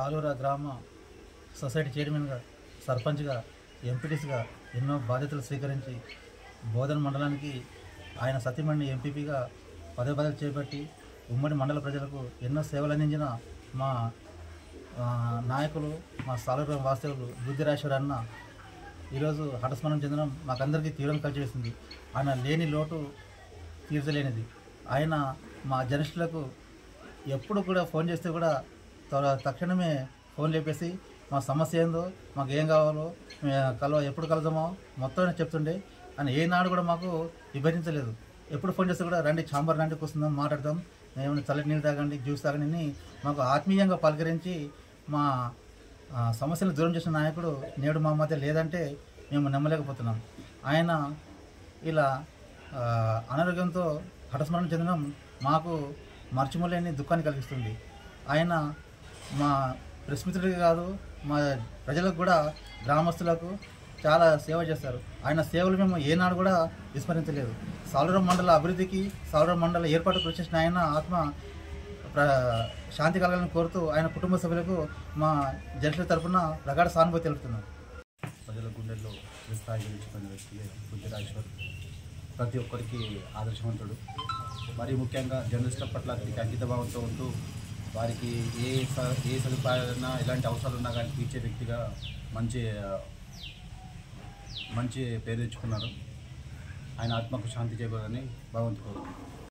సాలూర గ్రామ సొసైటీ చైర్మన్గా, సర్పంచ్గా, ఎంపీటీసీగా ఎన్నో బాధ్యతలు స్వీకరించి బోధన మండలానికి ఆయన సతీమణి ఎంపీపీగా పదవి చేపట్టి ఉమ్మడి మండల ప్రజలకు ఎన్నో సేవలు అందించిన మా నాయకులు, మా సాలూరు వాస్తవులు బుద్ధిరాశ్వర అన్న ఈరోజు హఠస్మరణం చెందడం మాకందరికీ తీవ్రంగా కలిసివేసింది. ఆయన లేని లోటు తీర్చలేనిది. ఆయన మా జర్నలిస్టులకు ఎప్పుడు కూడా ఫోన్ చేస్తే కూడా తక్షణమే ఫోన్ లేపేసి మా సమస్య ఏందో, మాకు ఏం కావాలో, ఎప్పుడు కలుద్దామో మొత్తం చెప్తుండే. ఆయన ఏనాడు కూడా మాకు విభజించలేదు. ఎప్పుడు ఫోన్ చేస్తే కూడా రండి, చాంబర్ రండి, కూర్చుందాం, మాట్లాడదాం, ఏమైనా చల్లటి నీళ్ళు తాగండి, జ్యూస్ తాగండి అని మాకు ఆత్మీయంగా పలకరించి మా సమస్యలు దూరం చేసిన నాయకుడు నేడు మా మధ్య లేదంటే మేము నమ్మలేకపోతున్నాం. ఆయన ఇలా అనారోగ్యంతో హఠస్మరణం చెందడం మాకు మర్చిమలేని దుఃఖాన్ని కలిగిస్తుంది. ఆయన మా ప్రెస్ మిత్రుడికి కాదు, మా ప్రజలకు కూడా, గ్రామస్తులకు చాలా సేవ చేస్తారు. ఆయన సేవలు మేము ఏనాడు కూడా విస్మరించలేదు. సాలూరు మండల అభివృద్ధికి, సాలూరు మండల ఏర్పాటు కృషి చేసిన ఆయన ఆత్మ శాంతి కలగాలని కోరుతూ ఆయన కుటుంబ సభ్యులకు మా జర్నలిస్టుల తరఫున ప్రగాఢ సానుభూతి తెలుపుతున్నాం. ప్రజల గుండెల్లో స్థాయి గెలిచిపోయిన వ్యక్తి బుద్ధిరాశ్వర్. ప్రతి ఒక్కరికి ఆదర్శవంతుడు. మరి ముఖ్యంగా జర్నలిస్టుల పట్ల అతి అంకితభావంతో ఉంటూ వారికి ఏ సదుపాయాలన్నా, ఎలాంటి అవసరాలు ఉన్నా కానీ తీర్చే వ్యక్తిగా మంచి పేరు తెచ్చుకున్నారు. ఆయన ఆత్మకు శాంతి చేకూరని భగవంతుడు కోరుకుంటున్నారు.